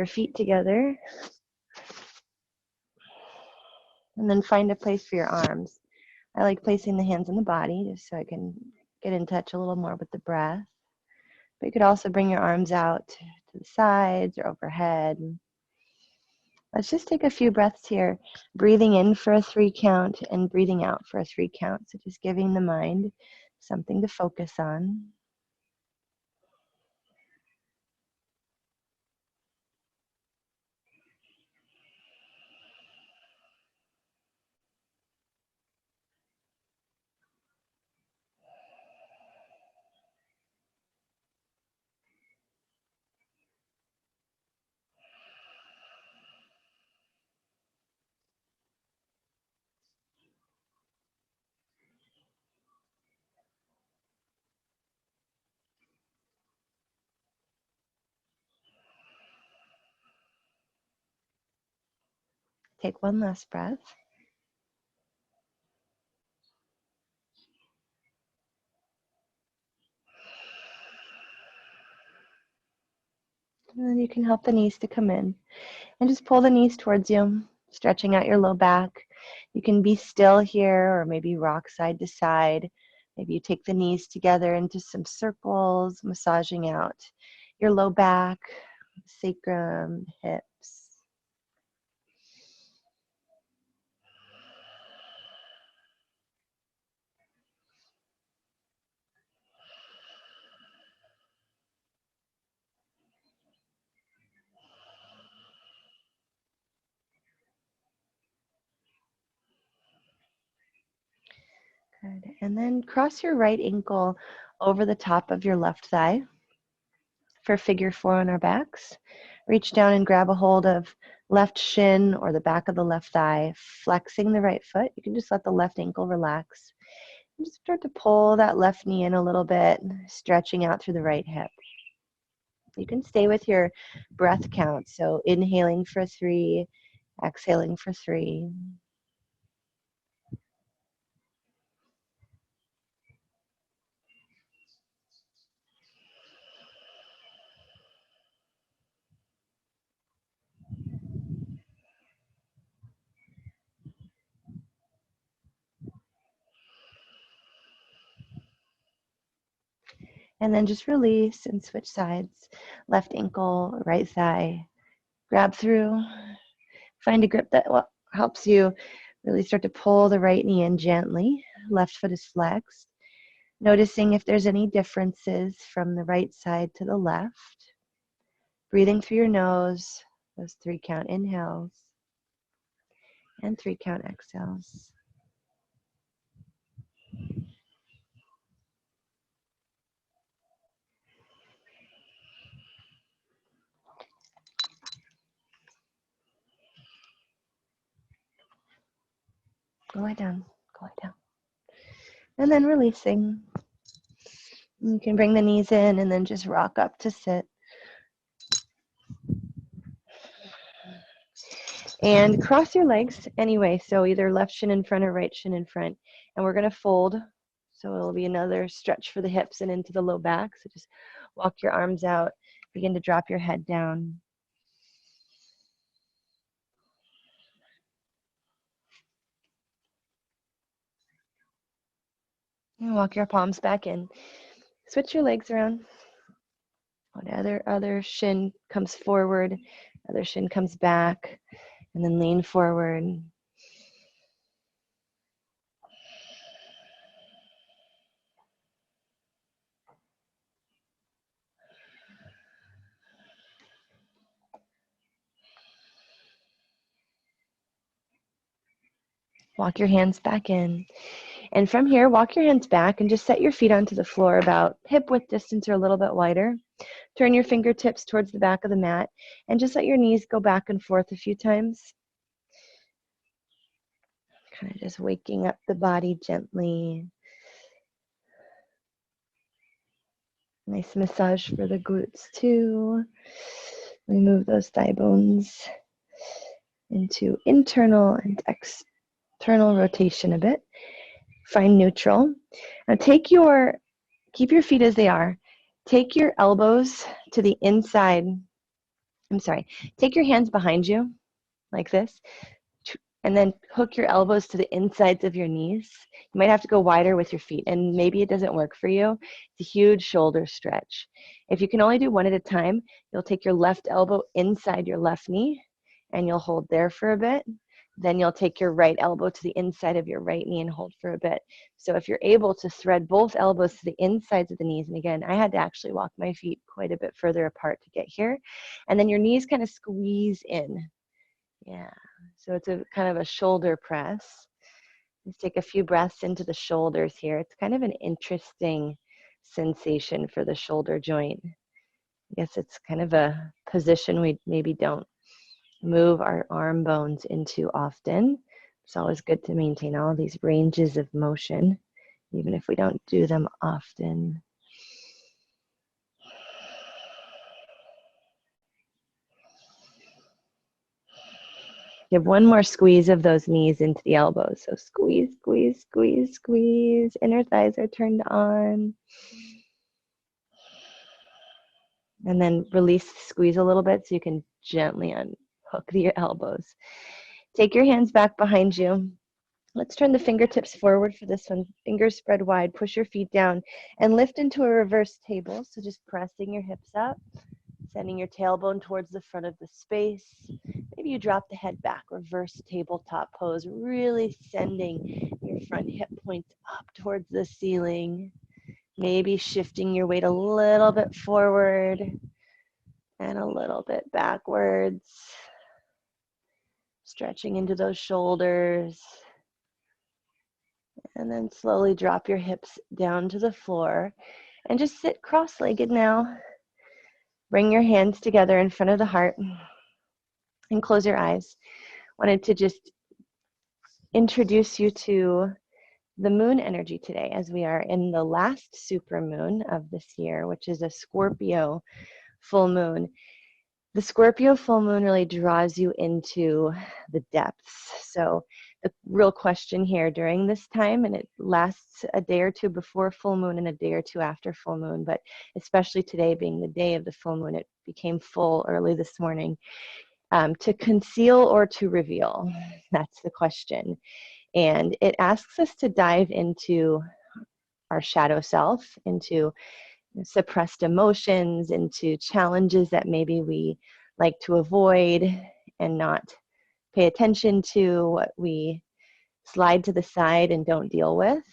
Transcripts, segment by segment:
your feet together. And then find a place for your arms. I like placing the hands on the body just so I can get in touch a little more with the breath. But you could also bring your arms out to the sides or overhead. Let's just take a few breaths here, breathing in for a 3 count and breathing out for a 3 count. So just giving the mind something to focus on. Take one last breath. And then you can help the knees to come in. And just pull the knees towards you, stretching out your low back. You can be still here or maybe rock side to side. Maybe you take the knees together into some circles, massaging out your low back, sacrum, hips. Good. And then cross your right ankle over the top of your left thigh for figure 4 on our backs. Reach down and grab a hold of left shin or the back of the left thigh, flexing the right foot. You can just let the left ankle relax. And just start to pull that left knee in a little bit, stretching out through the right hip. You can stay with your breath count. So inhaling for 3, exhaling for 3. And then just release and switch sides. Left ankle, right thigh. Grab through. Find a grip that helps you really start to pull the right knee in gently. Left foot is flexed. Noticing if there's any differences from the right side to the left. Breathing through your nose, those 3 count inhales and 3 count exhales. Go lie down, go lie down. And then releasing. You can bring the knees in and then just rock up to sit. And cross your legs anyway, so either left shin in front or right shin in front. And we're going to fold, so it'll be another stretch for the hips and into the low back. So just walk your arms out, begin to drop your head down. And walk your palms back in. Switch your legs around. Other shin comes forward, other shin comes back, and then lean forward. Walk your hands back in. And from here, walk your hands back and just set your feet onto the floor about hip width distance or a little bit wider. Turn your fingertips towards the back of the mat and just let your knees go back and forth a few times. Kind of just waking up the body gently. Nice massage for the glutes too. Remove those thigh bones into internal and external rotation a bit. Find neutral. Now keep your feet as they are. Take your elbows to the inside I'm sorry, take your hands behind you like this, and then hook your elbows to the insides of your knees. You might have to go wider with your feet, and maybe it doesn't work for you. It's a huge shoulder stretch. If you can only do one at a time, you'll take your left elbow inside your left knee, and you'll hold there for a bit. Then you'll take your right elbow to the inside of your right knee and hold for a bit. So if you're able to thread both elbows to the insides of the knees, and again, I had to actually walk my feet quite a bit further apart to get here, and then your knees kind of squeeze in. Yeah, so it's a kind of a shoulder press. Let's take a few breaths into the shoulders here. It's kind of an interesting sensation for the shoulder joint. I guess it's kind of a position we maybe don't move our arm bones into often. It's always good to maintain all these ranges of motion, even if we don't do them often. Give one more squeeze of those knees into the elbows. So squeeze, squeeze, squeeze, squeeze. Inner thighs are turned on. And then release, squeeze a little bit so you can gently unhook your elbows. Take your hands back behind you. Let's turn the fingertips forward for this one. Fingers spread wide. Push your feet down and lift into a reverse table. So just pressing your hips up, sending your tailbone towards the front of the space. Maybe you drop the head back, reverse tabletop pose, really sending your front hip points up towards the ceiling. Maybe shifting your weight a little bit forward and a little bit backwards. Stretching into those shoulders. And then slowly drop your hips down to the floor and just sit cross-legged now. Bring your hands together in front of the heart and close your eyes. Wanted to just introduce you to the moon energy today as we are in the last super moon of this year, which is a Scorpio full moon. The Scorpio full moon really draws you into the depths. So the real question here during this time, and it lasts a day or two before full moon and a day or two after full moon, but especially today being the day of the full moon, it became full early this morning. To conceal or to reveal? That's the question. And it asks us to dive into our shadow self, into suppressed emotions, into challenges that maybe we like to avoid and not pay attention to, what we slide to the side and don't deal with.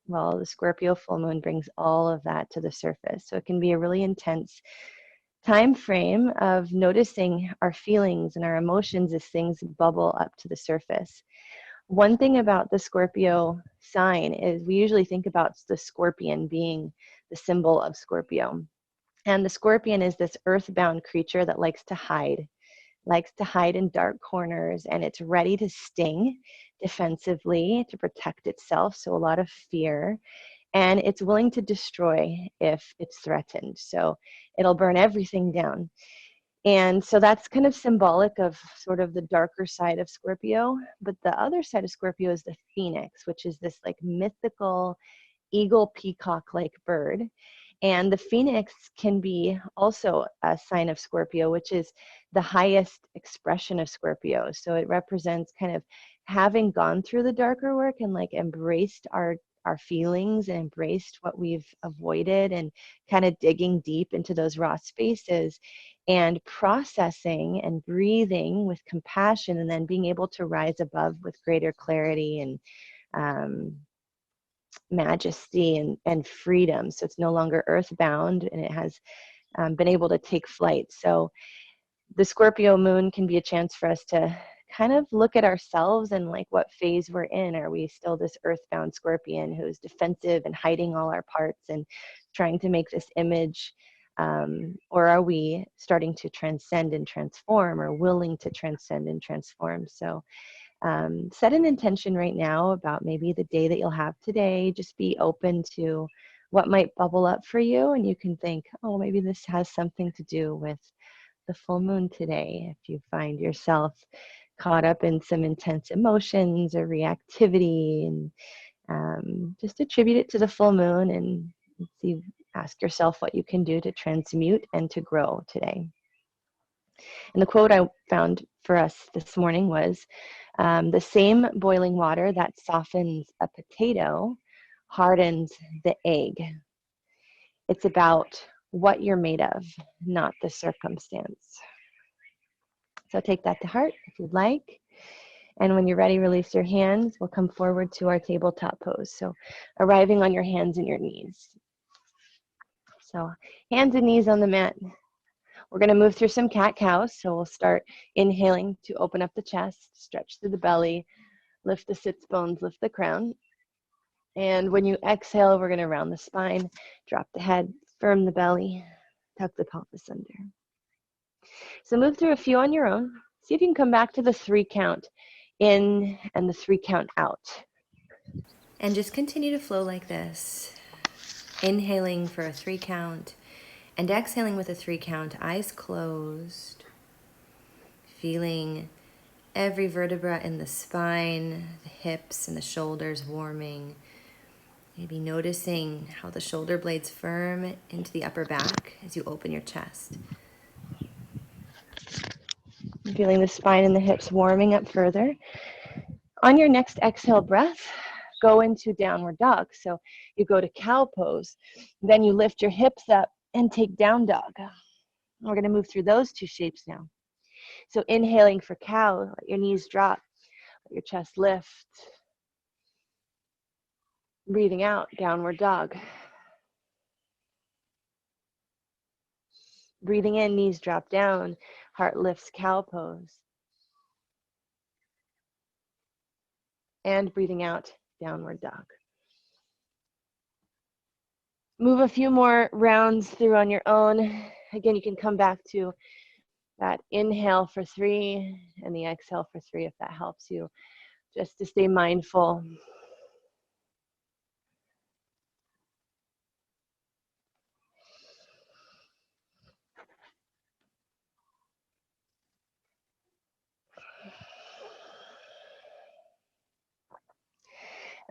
Well, the Scorpio full moon brings all of that to the surface. So it can be a really intense time frame of noticing our feelings and our emotions as things bubble up to the surface. One thing about the Scorpio sign is we usually think about the scorpion being the symbol of Scorpio. And the scorpion is this earthbound creature that likes to hide in dark corners, and it's ready to sting defensively to protect itself. So a lot of fear. And it's willing to destroy if it's threatened. So it'll burn everything down. And so that's kind of symbolic of sort of the darker side of Scorpio. But the other side of Scorpio is the phoenix, which is this like mythical eagle peacock-like bird. And the phoenix can be also a sign of Scorpio, which is the highest expression of Scorpio. So it represents kind of having gone through the darker work and like embraced our feelings and embraced what we've avoided and kind of digging deep into those raw spaces and processing and breathing with compassion and then being able to rise above with greater clarity and majesty and freedom. So it's no longer earthbound and it has been able to take flight. So the Scorpio moon can be a chance for us to kind of look at ourselves and like what phase we're in. Are we still this earthbound scorpion who's defensive and hiding all our parts and trying to make this image? Or are we starting to transcend and transform, or willing to transcend and transform? So set an intention right now about maybe the day that you'll have today. Just be open to what might bubble up for you, and you can think, oh, maybe this has something to do with the full moon today. If you find yourself caught up in some intense emotions or reactivity, and just attribute it to the full moon and see, ask yourself what you can do to transmute and to grow today. And the quote I found for us this morning was, the same boiling water that softens a potato hardens the egg. It's about what you're made of, not the circumstance. So take that to heart if you'd like. And when you're ready, release your hands. We'll come forward to our tabletop pose. So arriving on your hands and your knees. So hands and knees on the mat. We're going to move through some cat-cows. So we'll start inhaling to open up the chest, stretch through the belly, lift the sits bones, lift the crown. And when you exhale, we're going to round the spine, drop the head, firm the belly, tuck the pelvis under. So move through a few on your own. See if you can come back to the 3 count in and the 3 count out. And just continue to flow like this. Inhaling for a 3 count and exhaling with a 3 count, eyes closed. Feeling every vertebra in the spine, the hips and the shoulders warming. Maybe noticing how the shoulder blades firm into the upper back as you open your chest. Feeling the spine and the hips warming up further. On your next exhale breath, go into downward dog. So you go to cow pose, then you lift your hips up and take down dog. We're going to move through those 2 shapes now. So inhaling for cow, let your knees drop, let your chest lift. Breathing out, downward dog. Breathing in, knees drop down, heart lifts, cow pose. And breathing out, downward dog. Move a few more rounds through on your own. Again, you can come back to that inhale for 3 and the exhale for 3 if that helps you, just to stay mindful.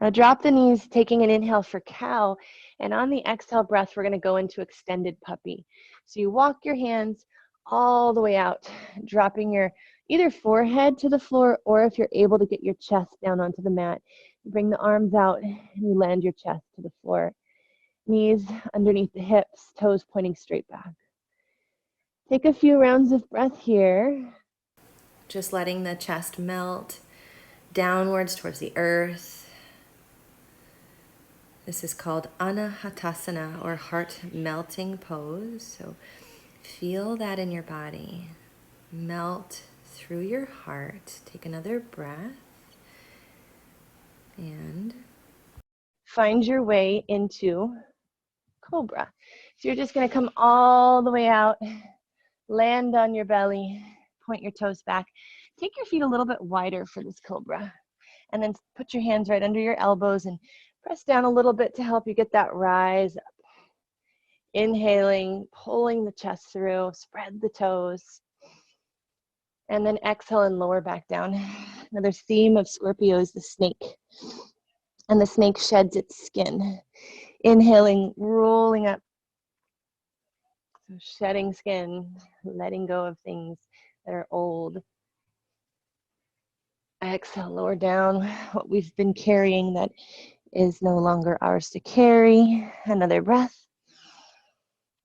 Now drop the knees, taking an inhale for cow, and on the exhale breath, we're going to go into extended puppy. So you walk your hands all the way out, dropping your either forehead to the floor, or if you're able to get your chest down onto the mat, you bring the arms out and you land your chest to the floor. Knees underneath the hips, toes pointing straight back. Take a few rounds of breath here. Just letting the chest melt downwards towards the earth. This is called Anahatasana, or heart melting pose. So feel that in your body. Melt through your heart. Take another breath. And find your way into Cobra. So you're just going to come all the way out, land on your belly, point your toes back. Take your feet a little bit wider for this Cobra. And then put your hands right under your elbows and press down a little bit to help you get that rise up. Inhaling, pulling the chest through, spread the toes. And then exhale and lower back down. Another theme of Scorpio is the snake. And the snake sheds its skin. Inhaling, rolling up. So shedding skin, letting go of things that are old. Exhale, lower down what we've been carrying that is no longer ours to carry. Another breath.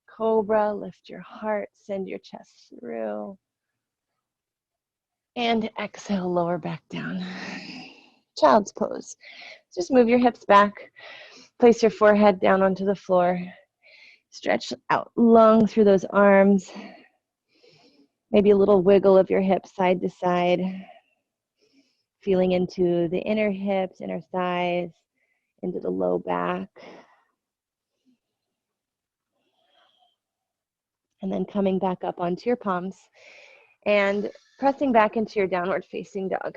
Cobra, lift your heart, send your chest through. And exhale, lower back down. Child's pose. Just move your hips back. Place your forehead down onto the floor. Stretch out long through those arms. Maybe a little wiggle of your hips side to side. Feeling into the inner hips, inner thighs, into the low back. And then coming back up onto your palms and pressing back into your downward facing dog.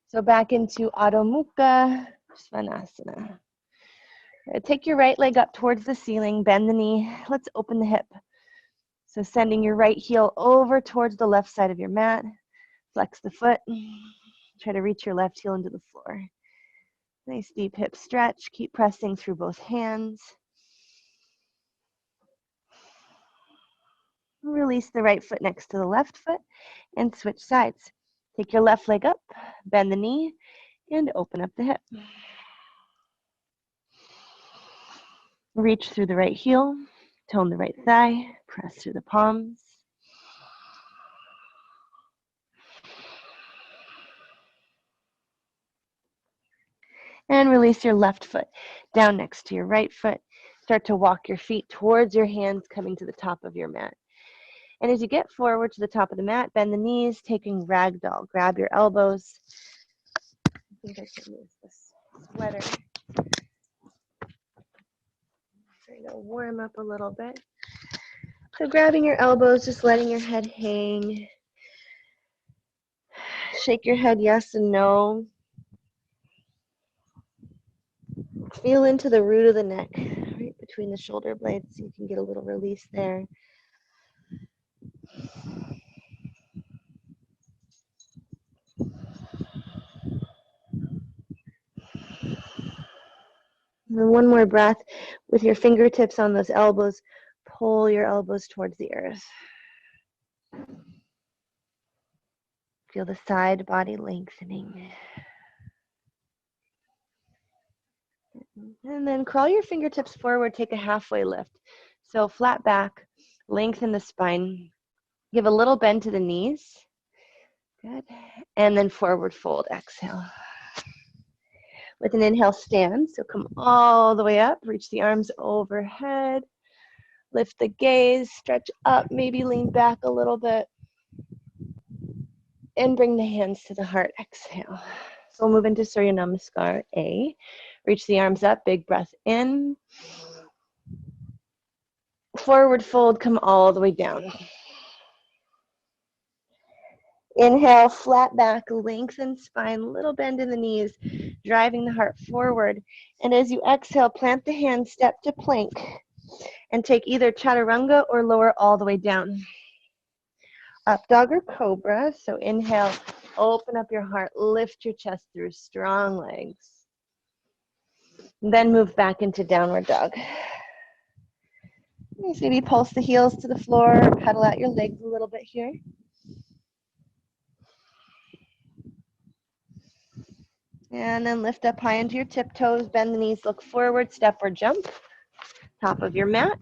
So back into Adho Mukha Svanasana. Take your right leg up towards the ceiling, bend the knee. Let's open the hip. So sending your right heel over towards the left side of your mat. Flex the foot. Try to reach your left heel into the floor. Nice deep hip stretch. Keep pressing through both hands. Release the right foot next to the left foot and switch sides. Take your left leg up, bend the knee, and open up the hip. Reach through the right heel, tone the right thigh, press through the palms. And release your left foot down next to your right foot. Start to walk your feet towards your hands, coming to the top of your mat. And as you get forward to the top of the mat, bend the knees, taking ragdoll. Grab your elbows. I think I can move this sweater. Trying to warm up a little bit. So grabbing your elbows, just letting your head hang. Shake your head yes and no. Feel into the root of the neck, right between the shoulder blades, so you can get a little release there. And one more breath with your fingertips on those elbows. Pull your elbows towards the earth. Feel the side body lengthening. And then crawl your fingertips forward, take a halfway lift. So flat back, lengthen the spine. Give a little bend to the knees. Good. And then forward fold, exhale. With an inhale, stand. So come all the way up, reach the arms overhead. Lift the gaze, stretch up, maybe lean back a little bit. And bring the hands to the heart, exhale. So we'll move into Surya Namaskar, A. Reach the arms up, big breath in. Forward fold, come all the way down. Inhale, flat back, lengthen spine, little bend in the knees, driving the heart forward. And as you exhale, plant the hands, step to plank, and take either chaturanga or lower all the way down. Up dog or cobra. So inhale, open up your heart, lift your chest through strong legs. Then move back into downward dog. Maybe pulse the heels to the floor, or pedal out your legs a little bit here. And then lift up high into your tiptoes, bend the knees, look forward, step or jump. Top of your mat,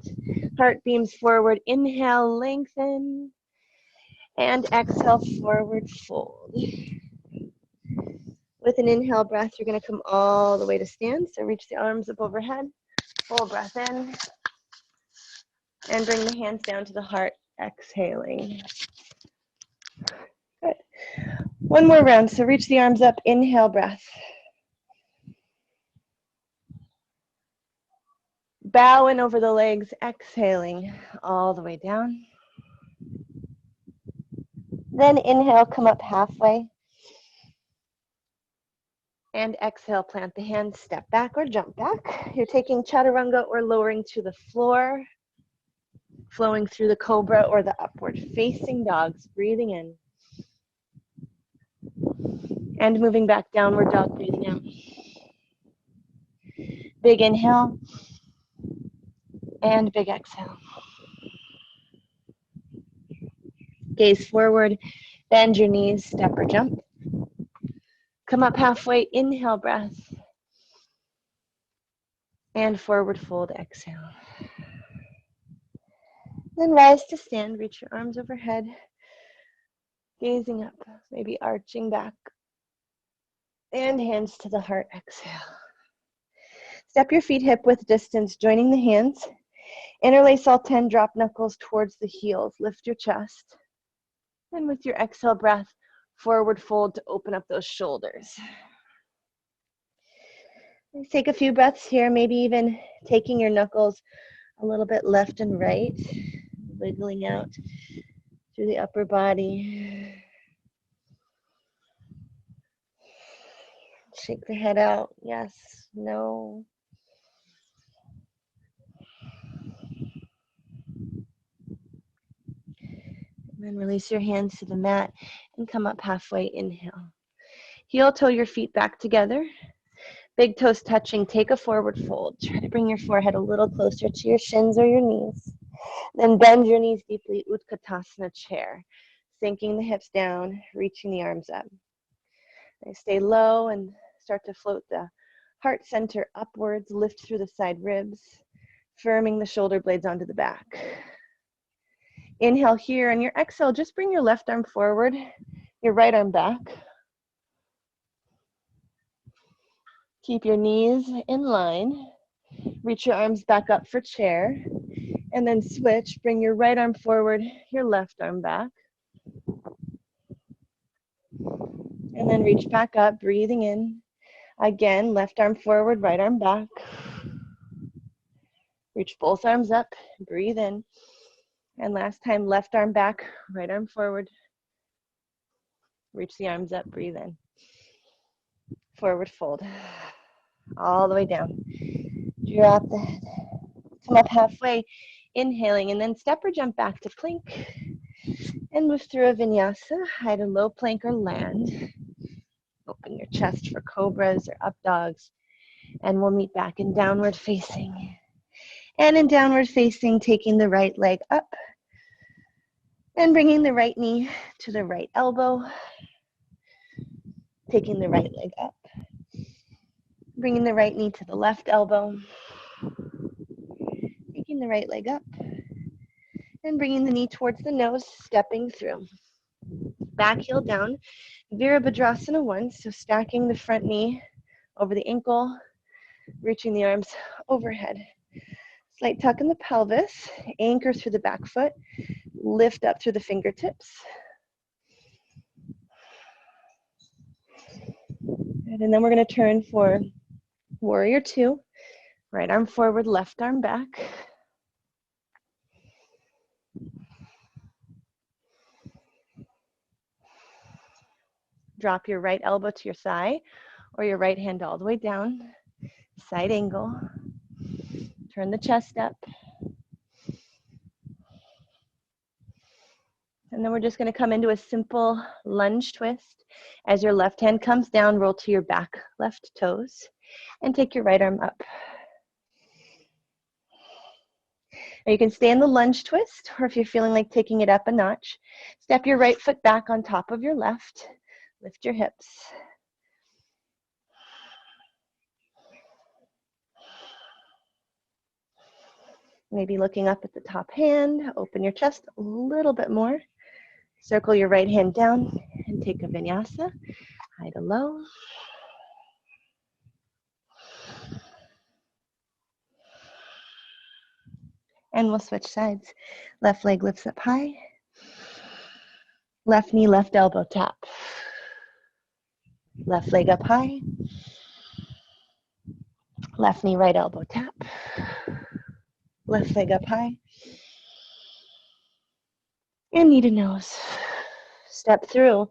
heart beams forward, inhale, lengthen, and exhale, forward fold. With an inhale breath, you're gonna come all the way to stand. So reach the arms up overhead, full breath in, and bring the hands down to the heart, exhaling. Good. One more round, so reach the arms up, inhale, breath. Bow in over the legs, exhaling all the way down. Then inhale, come up halfway. And exhale, plant the hands, step back or jump back. You're taking chaturanga or lowering to the floor, flowing through the cobra or the upward facing dogs, breathing in. And moving back, downward dog, breathing out. Big inhale. And big exhale. Gaze forward, bend your knees, step or jump. Come up halfway, inhale, breath. And forward fold, exhale. Then rise to stand, reach your arms overhead. Gazing up, maybe arching back. And hands to the heart, exhale. Step your feet hip width distance, joining the hands. Interlace all 10, drop knuckles towards the heels. Lift your chest. And with your exhale breath, forward fold to open up those shoulders. Take a few breaths here, maybe even taking your knuckles a little bit left and right, wiggling out through the upper body. Shake the head out, yes, no. And then release your hands to the mat and come up halfway, inhale. Heel toe your feet back together. Big toes touching, take a forward fold. Try to bring your forehead a little closer to your shins or your knees. Then bend your knees deeply, Utkatasana chair, sinking the hips down, reaching the arms up. And stay low and start to float the heart center upwards, lift through the side ribs, firming the shoulder blades onto the back. Inhale here, and your exhale, just bring your left arm forward, your right arm back. Keep your knees in line. Reach your arms back up for chair. And then switch, bring your right arm forward, your left arm back. And then reach back up, breathing in. Again, left arm forward, right arm back. Reach both arms up, breathe in. And last time, left arm back, right arm forward. Reach the arms up, breathe in. Forward fold. All the way down. Drop the head. Come up halfway, inhaling, and then step or jump back to plank. And move through a vinyasa, either low plank or land. Open your chest for cobras or up dogs. And we'll meet back in downward facing. And in downward facing, taking the right leg up. And bringing the right knee to the right elbow. Taking the right leg up. Bringing the right knee to the left elbow. Taking the right leg up. And bringing the knee towards the nose, stepping through. Back heel down. Veerabhadrasana 1, so stacking the front knee over the ankle, reaching the arms overhead. Slight tuck in the pelvis, anchor through the back foot, lift up through the fingertips. Good, and then we're going to turn for Warrior 2. Right arm forward, left arm back. Drop your right elbow to your thigh or your right hand all the way down. Side angle. Turn the chest up. And then we're just going to come into a simple lunge twist. As your left hand comes down, roll to your back left toes and take your right arm up. Now you can stay in the lunge twist, or if you're feeling like taking it up a notch, step your right foot back on top of your left. Lift your hips. Maybe looking up at the top hand, open your chest a little bit more. Circle your right hand down and take a vinyasa, high to low. And we'll switch sides. Left leg lifts up high. Left knee, left elbow tap. Left leg up high. Left knee, right elbow tap. Left leg up high. And knee to nose. Step through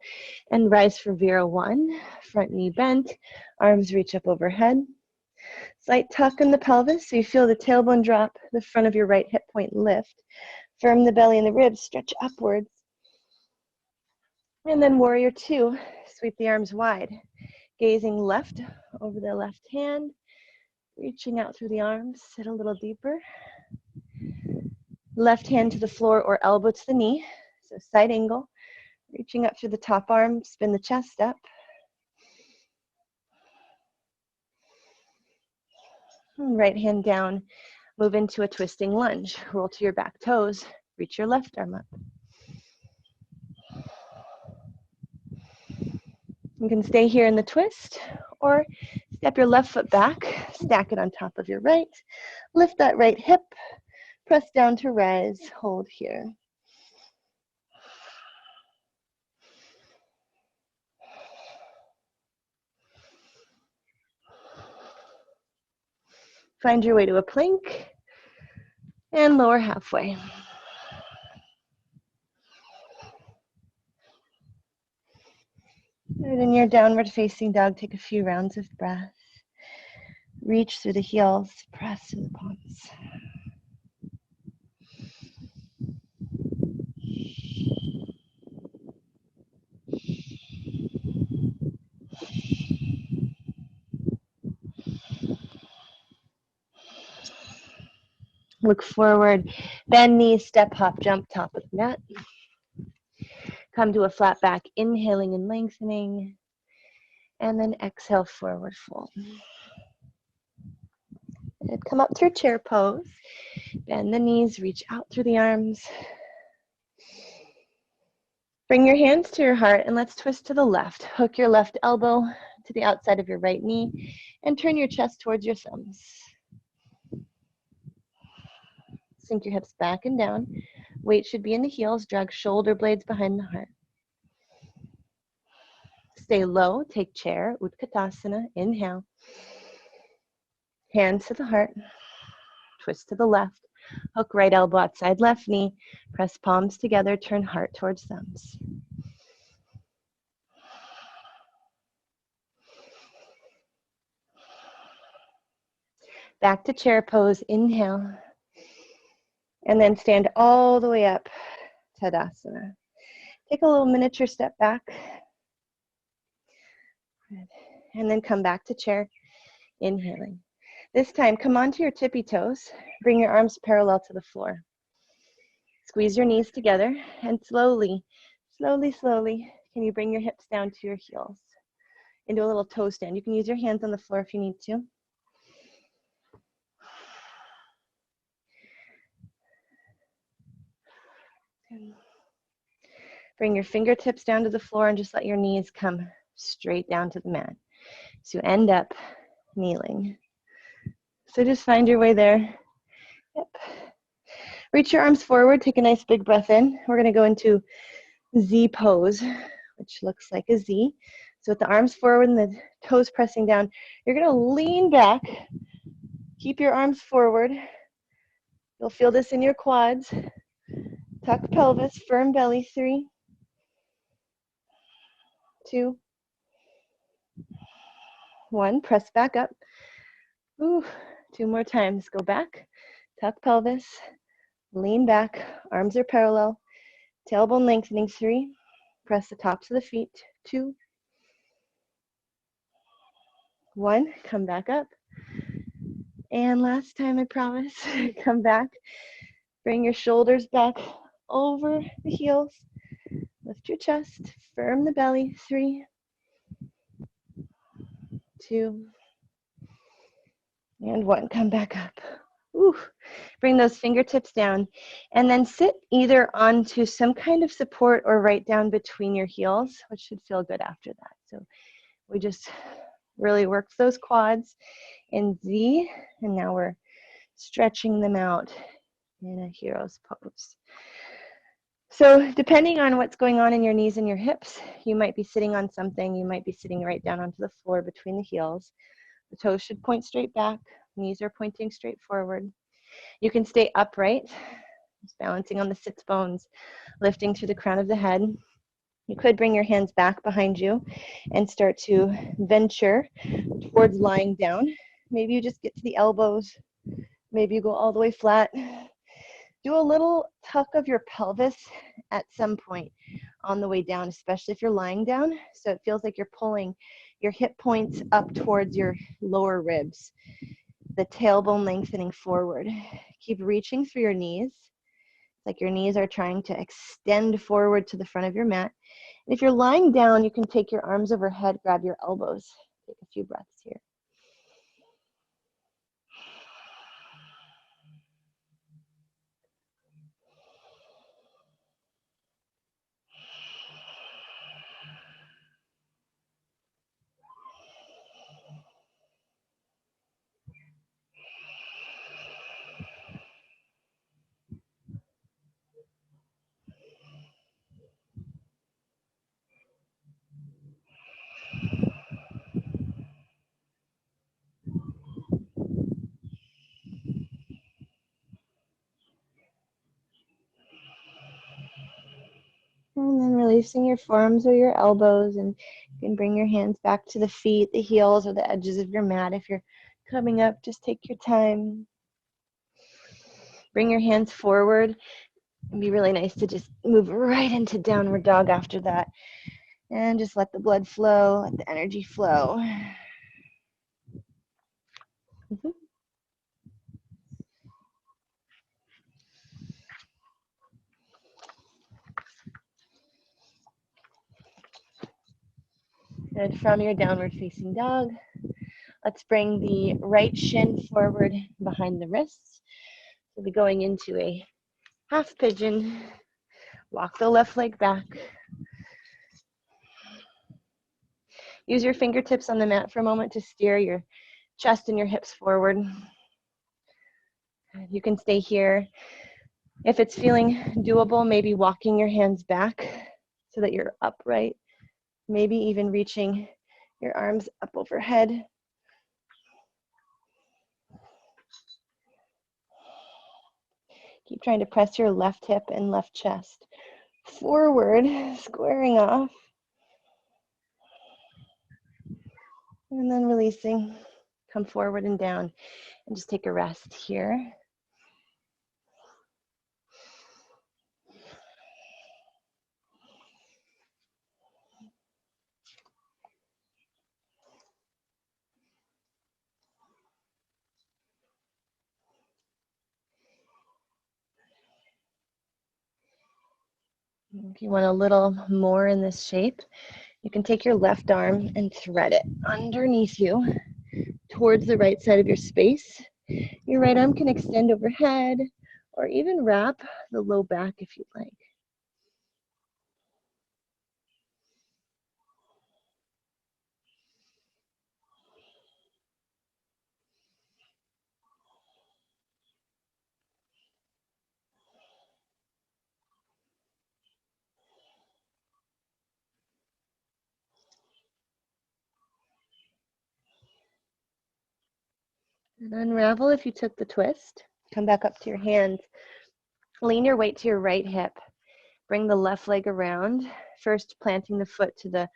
and rise for Vira 1. Front knee bent, arms reach up overhead. Slight tuck in the pelvis so you feel the tailbone drop, the front of your right hip point lift. Firm the belly and the ribs, stretch upwards. And then Warrior 2, sweep the arms wide. Gazing left over the left hand, reaching out through the arms, sit a little deeper. Left hand to the floor or elbow to the knee, so side angle. Reaching up through the top arm, spin the chest up. And right hand down, move into a twisting lunge. Roll to your back toes, reach your left arm up. You can stay here in the twist, or step your left foot back, stack it on top of your right, lift that right hip, press down to rise, hold here. Find your way to a plank, and lower halfway. And in your downward facing dog, take a few rounds of breath. Reach through the heels, press through the palms. Look forward, bend knees, step, hop, jump, top of the mat. Come to a flat back, inhaling and lengthening. And then exhale, forward fold. And come up to your chair pose. Bend the knees, reach out through the arms. Bring your hands to your heart and let's twist to the left. Hook your left elbow to the outside of your right knee and turn your chest towards your thumbs. Sink your hips back and down. Weight should be in the heels. Drag shoulder blades behind the heart. Stay low. Take chair. Utkatasana. Inhale. Hands to the heart. Twist to the left. Hook right elbow outside left knee. Press palms together. Turn heart towards thumbs. Back to chair pose. Inhale. And then stand all the way up. Tadasana. Take a little miniature step back. And then come back to chair. Inhaling. This time, come onto your tippy toes. Bring your arms parallel to the floor. Squeeze your knees together and slowly, slowly, can you bring your hips down to your heels into a little toe stand. You can use your hands on the floor if you need to. Bring your fingertips down to the floor and just let your knees come straight down to the mat. So you end up kneeling. So just find your way there. Yep. Reach your arms forward, take a nice big breath in. We're gonna go into Z pose, which looks like a Z. So with the arms forward and the toes pressing down, you're gonna lean back, keep your arms forward. You'll feel this in your quads. Tuck pelvis, firm belly, 3, 2, 1, press back up. Ooh, 2 more times, go back, tuck pelvis, lean back, arms are parallel, tailbone lengthening, 3, press the tops of the feet, 2, 1, come back up. And last time, I promise, come back, bring your shoulders back over the heels, lift your chest, firm the belly, 3, 2, and 1, come back up. Ooh. Bring those fingertips down and then sit either onto some kind of support or right down between your heels, which should feel good after that. So we just really worked those quads in Z, and now we're stretching them out in a hero's pose. So depending on what's going on in your knees and your hips, you might be sitting on something, you might be sitting right down onto the floor between the heels. The toes should point straight back, knees are pointing straight forward. You can stay upright, just balancing on the sits bones, lifting through the crown of the head. You could bring your hands back behind you and start to venture towards lying down. Maybe you just get to the elbows. Maybe you go all the way flat. Do a little tuck of your pelvis at some point on the way down, especially if you're lying down. So it feels like you're pulling your hip points up towards your lower ribs. The tailbone lengthening forward. Keep reaching through your knees. It's like your knees are trying to extend forward to the front of your mat. And if you're lying down, you can take your arms overhead, grab your elbows. Take a few breaths here. And then releasing your forearms or your elbows, and you can bring your hands back to the feet, the heels, or the edges of your mat. If you're coming up, just take your time. Bring your hands forward. It'd be really nice to just move right into downward dog after that. And just let the blood flow, let the energy flow. Good. From your downward facing dog, let's bring the right shin forward behind the wrists. We'll be going into a half pigeon. Walk the left leg back. Use your fingertips on the mat for a moment to steer your chest and your hips forward. You can stay here. If it's feeling doable, maybe walking your hands back so that you're upright. Maybe even reaching your arms up overhead. Keep trying to press your left hip and left chest forward, squaring off. And then releasing. Come forward and down and just take a rest here. If you want a little more in this shape, you can take your left arm and thread it underneath you towards the right side of your space. Your right arm can extend overhead or even wrap the low back if you'd like. And unravel if you took the twist. Come back up to your hands. Lean your weight to your right hip. Bring the left leg around, first planting the foot to the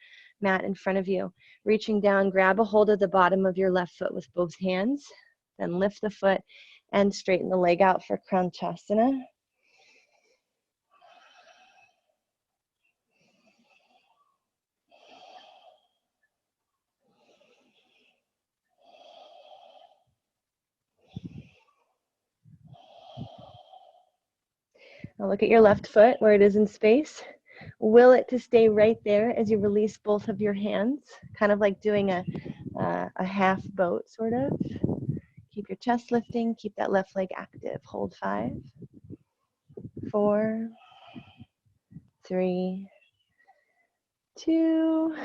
mat in front of you. Reaching down, grab a hold of the bottom of your left foot with both hands. Then lift the foot and straighten the leg out for Andrasana. Now look at your left foot where it is in space. Will it to stay right there as you release both of your hands, kind of like doing a half boat sort of. Keep your chest lifting, keep that left leg active. Hold 5, 4, 3, 2,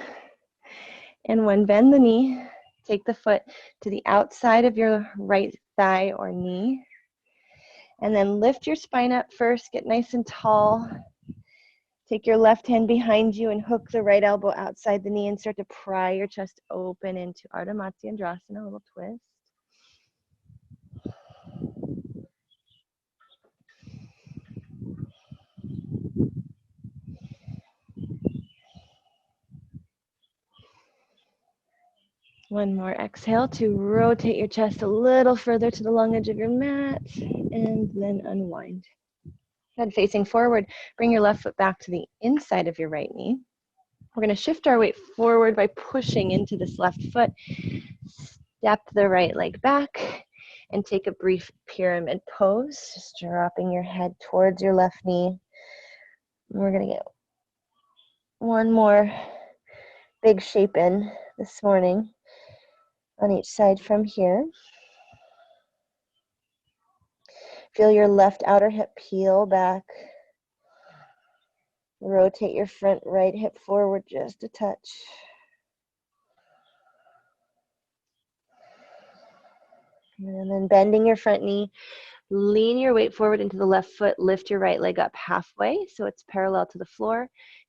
and 1. Bend the knee. Take the foot to the outside of your right thigh or knee. And then lift your spine up first. Get nice and tall. Take your left hand behind you and hook the right elbow outside the knee and start to pry your chest open into Arta, Matsi, Andrasana, a little twist. One more exhale to rotate your chest a little further to the long edge of your mat and then unwind. Head facing forward, bring your left foot back to the inside of your right knee. We're going to shift our weight forward by pushing into this left foot. Step the right leg back and take a brief pyramid pose, just dropping your head towards your left knee. And we're going to get one more big shape in this morning on each side from here. Feel your left outer hip peel back. Rotate your front right hip forward just a touch. And then bending your front knee, lean your weight forward into the left foot, lift your right leg up halfway so it's parallel to the floor.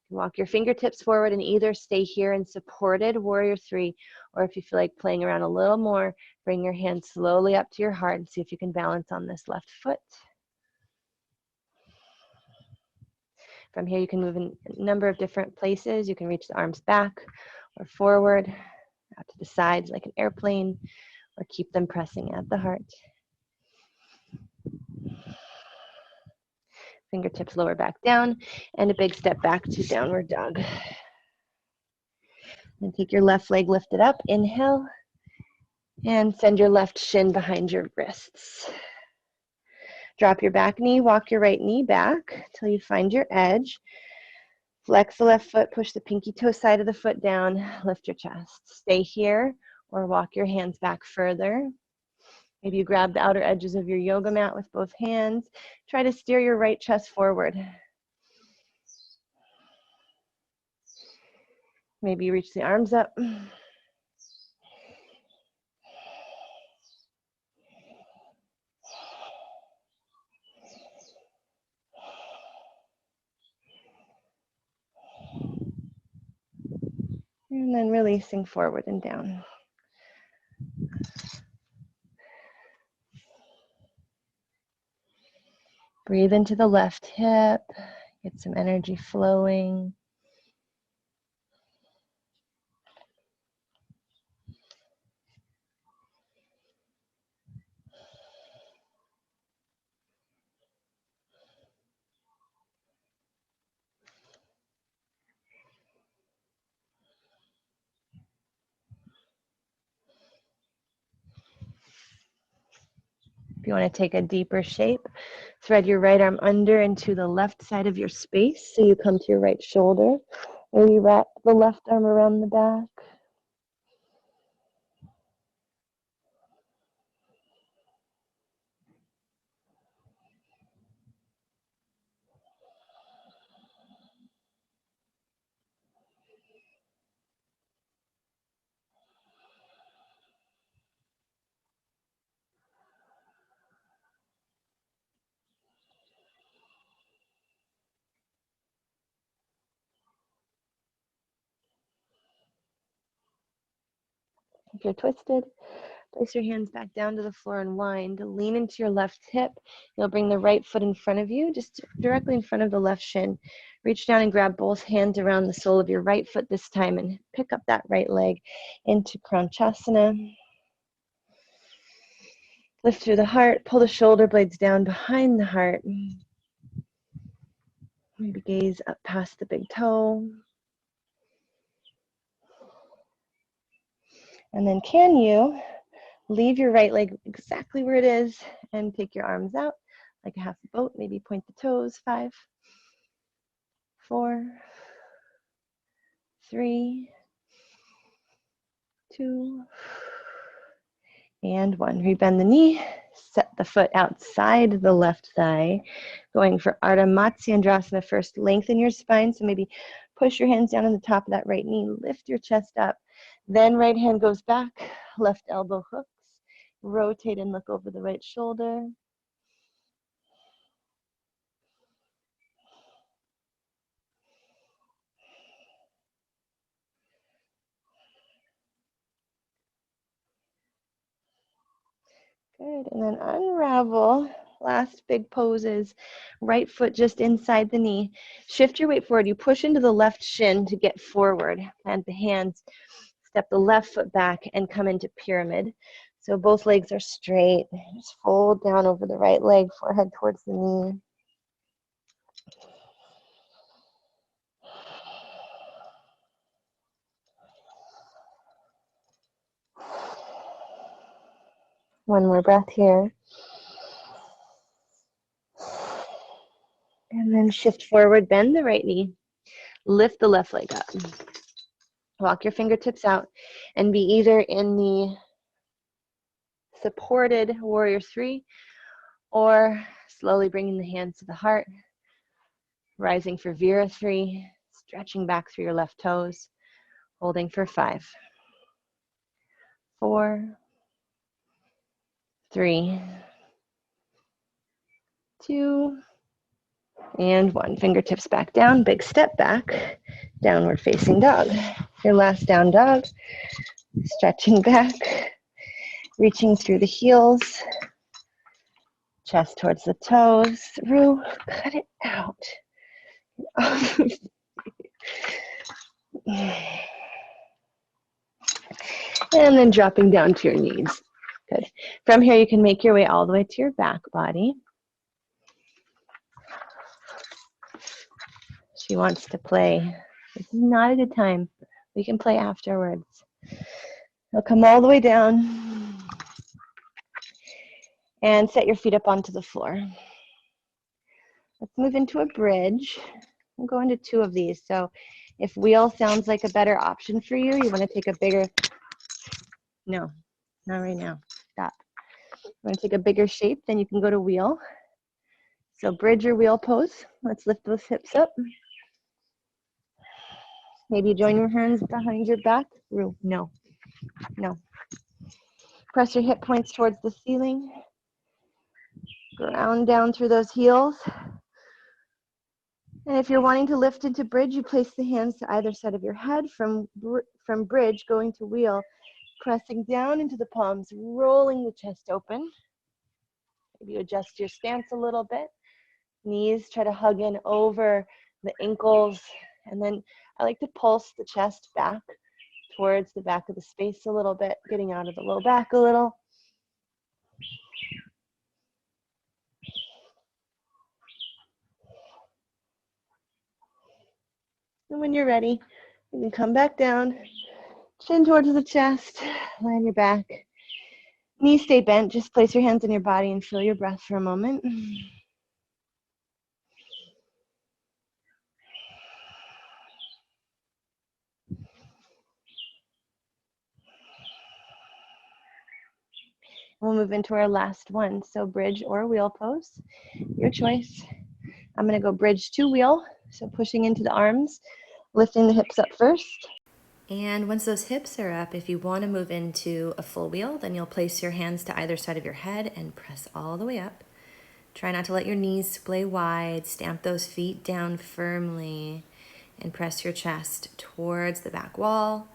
Walk your fingertips forward and either stay here in supported warrior 3, or if you feel like playing around a little more, bring your hand slowly up to your heart and see if you can balance on this left foot. From here, you can move in a number of different places. You can reach the arms back or forward, out to the sides like an airplane, or keep them pressing at the heart. Fingertips lower back down, and a big step back to downward dog. And take your left leg lifted up, inhale, and send your left shin behind your wrists. Drop your back knee, walk your right knee back till you find your edge. Flex the left foot, push the pinky toe side of the foot down, lift your chest. Stay here or walk your hands back further. Maybe you grab the outer edges of your yoga mat with both hands. Try to steer your right chest forward. Maybe you reach the arms up. And then releasing forward and down. Breathe into the left hip. Get some energy flowing. If you want to take a deeper shape, thread your right arm under into the left side of your space so you come to your right shoulder. Maybe wrap the left arm around the back. If you're twisted, place your hands back down to the floor and wind. Lean into your left hip. You'll bring the right foot in front of you, just directly in front of the left shin. Reach down and grab both hands around the sole of your right foot this time and pick up that right leg into Andrasana. Lift through the heart, pull the shoulder blades down behind the heart. Maybe gaze up past the big toe. And then can you leave your right leg exactly where it is and take your arms out like a half a boat. Maybe point the toes. 5, 4, 3, 2, and 1. Rebend the knee. Set the foot outside the left thigh. Going for Arta, Matsi, Andrasana first. Lengthen your spine. So maybe push your hands down on the top of that right knee. Lift your chest up. Then right hand goes back. Left elbow hooks. Rotate and look over the right shoulder. Good, and then unravel. Last big pose is right foot just inside the knee. Shift your weight forward. You push into the left shin to get forward. Plant the hands, step the left foot back and come into pyramid. So both legs are straight. Just fold down over the right leg, forehead towards the knee. One more breath here. And then shift forward, bend the right knee, lift the left leg up. Walk your fingertips out and be either in the supported warrior 3 or slowly bringing the hands to the heart, rising for Vira 3, stretching back through your left toes, holding for 5, 4, 3, 2, and 1. Fingertips back down, big step back, downward facing dog. Your last down dog, stretching back, reaching through the heels, chest towards the toes, through, cut it out. And then dropping down to your knees. Good. From here, you can make your way all the way to your back body. She wants to play. This is not a good time. We can play afterwards. You'll come all the way down and set your feet up onto the floor. Let's move into a bridge. We'll go into 2 of these. So if wheel sounds like a better option for you, you want to take a bigger, no, not right now, stop. You want to take a bigger shape, then you can go to wheel. So bridge or wheel pose. Let's lift those hips up. Maybe join your hands behind your back. No, no. Press your hip points towards the ceiling. Ground down through those heels. And if you're wanting to lift into bridge, you place the hands to either side of your head. From bridge, going to wheel, pressing down into the palms, rolling the chest open. Maybe you adjust your stance a little bit. Knees try to hug in over the ankles. And then I like to pulse the chest back towards the back of the space a little bit, getting out of the low back a little. And when you're ready, you can come back down, chin towards the chest, lie on your back. Knees stay bent. Just place your hands on your body and feel your breath for a moment. We'll move into our last one. So bridge or wheel pose, your choice. I'm going to go bridge to wheel. So pushing into the arms, lifting the hips up first. And once those hips are up, if you want to move into a full wheel, then you'll place your hands to either side of your head and press all the way up. Try not to let your knees splay wide. Stamp those feet down firmly and press your chest towards the back wall.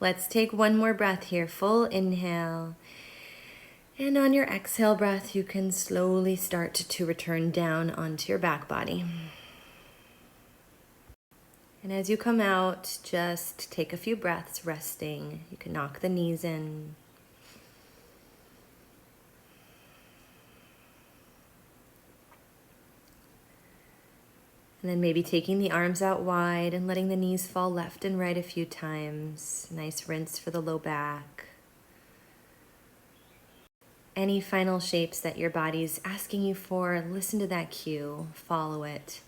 Let's take one more breath here. Full inhale. And on your exhale breath, you can slowly start to return down onto your back body. And as you come out, just take a few breaths resting. You can knock the knees in. And then maybe taking the arms out wide and letting the knees fall left and right a few times. Nice rinse for the low back. Any final shapes that your body's asking you for, listen to that cue, follow it.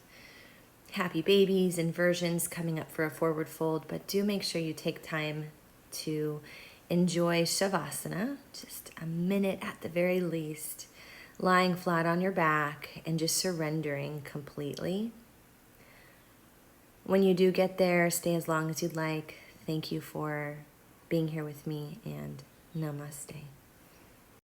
Happy babies, inversions coming up for a forward fold, but do make sure you take time to enjoy Shavasana, just a minute at the very least, lying flat on your back and just surrendering completely. When you do get there, stay as long as you'd like. Thank you for being here with me, and namaste.